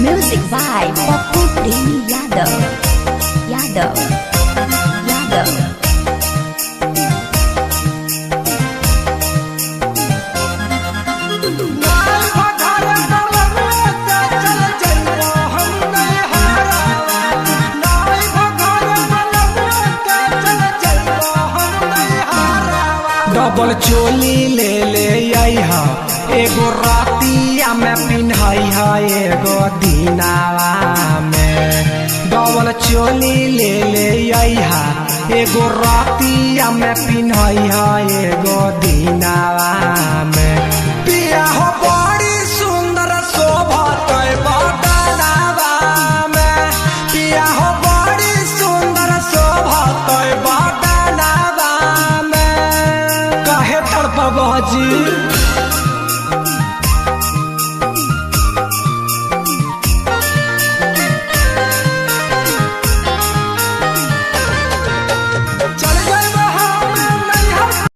Music by Pappu Premi Yadav. Yadav. Yadav. Double चोली ले ले आइहा एगो रातिया में पिन्हाई है एगो दिनावा में। डबल चोली ले ले आइहा एगो रातिया में पिन्हाई है एगो दिनावा में।